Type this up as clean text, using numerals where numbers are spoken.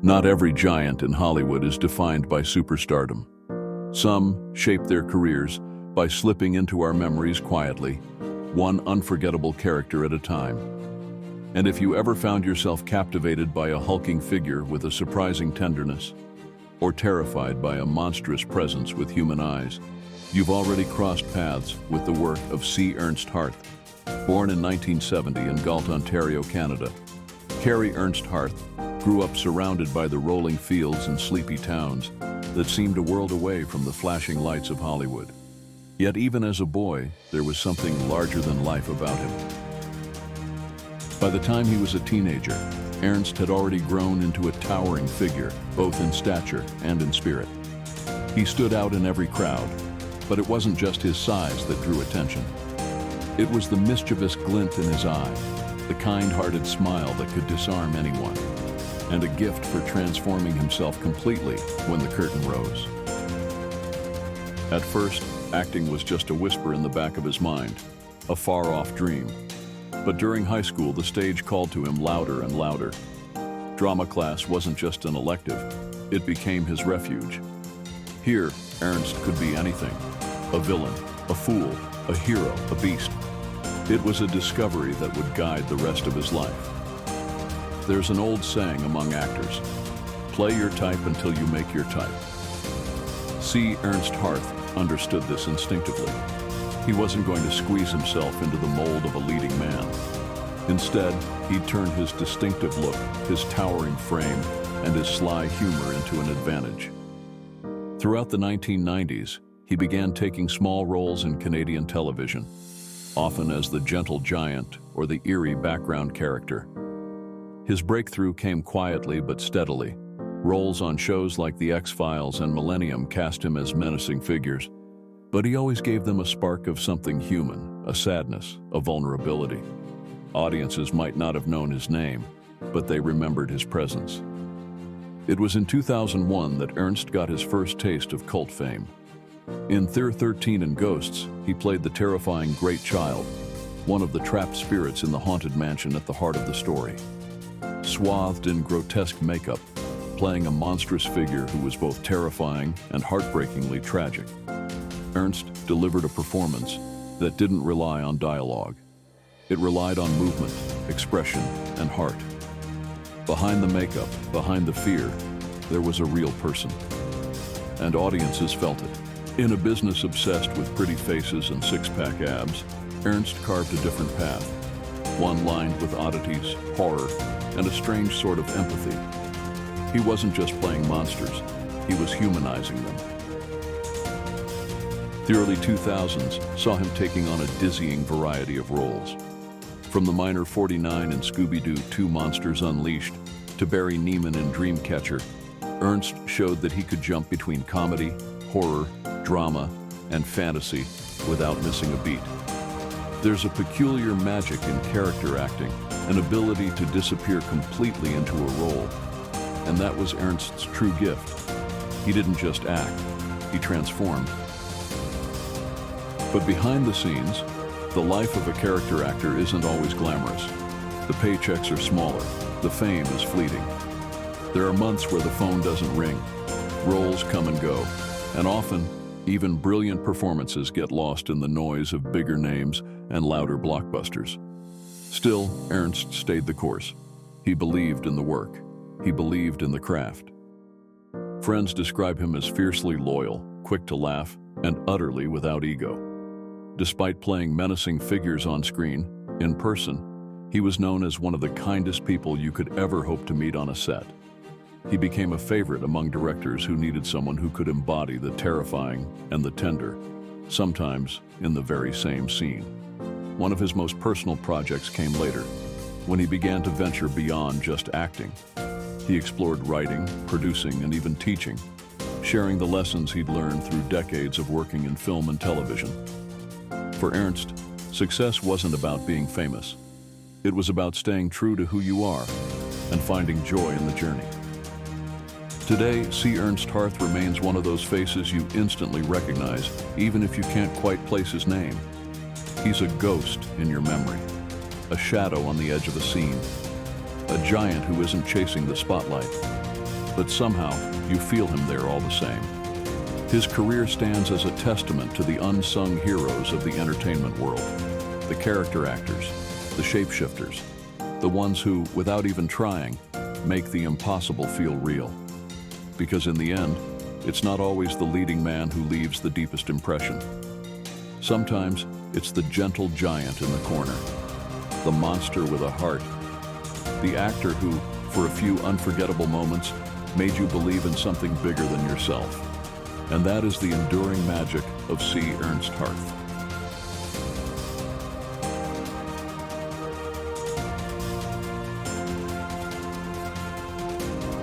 Not every giant in Hollywood is defined by superstardom. Some shape their careers by slipping into our memories quietly, one unforgettable character at a time. And if you ever found yourself captivated by a hulking figure with a surprising tenderness, or terrified by a monstrous presence with human eyes, you've already crossed paths with the work of Ernst Harth. Born in 1970 in Galt, Ontario, Canada, Ernst Harth grew up surrounded by the rolling fields and sleepy towns that seemed a world away from the flashing lights of Hollywood. Yet even as a boy, there was something larger than life about him. By the time he was a teenager, Ernst had already grown into a towering figure, both in stature and in spirit. He stood out in every crowd, but it wasn't just his size that drew attention. It was the mischievous glint in his eye, the kind-hearted smile that could disarm anyone, and a gift for transforming himself completely when the curtain rose. At first, acting was just a whisper in the back of his mind, a far-off dream. But during high school, the stage called to him louder and louder. Drama class wasn't just an elective, it became his refuge. Here, Ernst could be anything: a villain, a fool, a hero, a beast. It was a discovery that would guide the rest of his life. There's an old saying among actors: play your type until you make your type. Ernst Harth understood this instinctively. He wasn't going to squeeze himself into the mold of a leading man. Instead, he turned his distinctive look, his towering frame, and his sly humor into an advantage. Throughout the 1990s, he began taking small roles in Canadian television, often as the gentle giant or the eerie background character. His breakthrough came quietly but steadily. Roles on shows like The X-Files and Millennium cast him as menacing figures, but he always gave them a spark of something human, a sadness, a vulnerability. Audiences might not have known his name, but they remembered his presence. It was in 2001 that Ernst got his first taste of cult fame. In Thir13en Ghosts, he played the terrifying Great Child, one of the trapped spirits in the haunted mansion at the heart of the story. Swathed in grotesque makeup, playing a monstrous figure who was both terrifying and heartbreakingly tragic, Ernst delivered a performance that didn't rely on dialogue. It relied on movement, expression, and heart. Behind the makeup, behind the fear, there was a real person. And audiences felt it. In a business obsessed with pretty faces and six-pack abs, Ernst carved a different path, one lined with oddities, horror, and a strange sort of empathy. He wasn't just playing monsters, he was humanizing them. The early 2000s saw him taking on a dizzying variety of roles. From the minor 49 in Scooby-Doo 2 Monsters Unleashed to Barry Neiman in Dreamcatcher, Ernst showed that he could jump between comedy, horror, drama, and fantasy without missing a beat. There's a peculiar magic in character acting, an ability to disappear completely into a role. And that was Ernst's true gift. He didn't just act, he transformed. But behind the scenes, the life of a character actor isn't always glamorous. The paychecks are smaller, the fame is fleeting. There are months where the phone doesn't ring, roles come and go, and often, even brilliant performances get lost in the noise of bigger names and louder blockbusters. Still, Ernst stayed the course. He believed in the work. He believed in the craft. Friends describe him as fiercely loyal, quick to laugh, and utterly without ego. Despite playing menacing figures on screen, in person, he was known as one of the kindest people you could ever hope to meet on a set. He became a favorite among directors who needed someone who could embody the terrifying and the tender, sometimes in the very same scene. One of his most personal projects came later, when he began to venture beyond just acting. He explored writing, producing, and even teaching, sharing the lessons he'd learned through decades of working in film and television. For Ernst, success wasn't about being famous. It was about staying true to who you are and finding joy in the journey. Today, Ernst Harth remains one of those faces you instantly recognize, even if you can't quite place his name. He's a ghost in your memory, a shadow on the edge of a scene, a giant who isn't chasing the spotlight, but somehow you feel him there all the same. His career stands as a testament to the unsung heroes of the entertainment world, the character actors, the shapeshifters, the ones who, without even trying, make the impossible feel real. Because in the end, it's not always the leading man who leaves the deepest impression. Sometimes it's the gentle giant in the corner, the monster with a heart, the actor who, for a few unforgettable moments, made you believe in something bigger than yourself. And that is the enduring magic of C. Ernst Harth.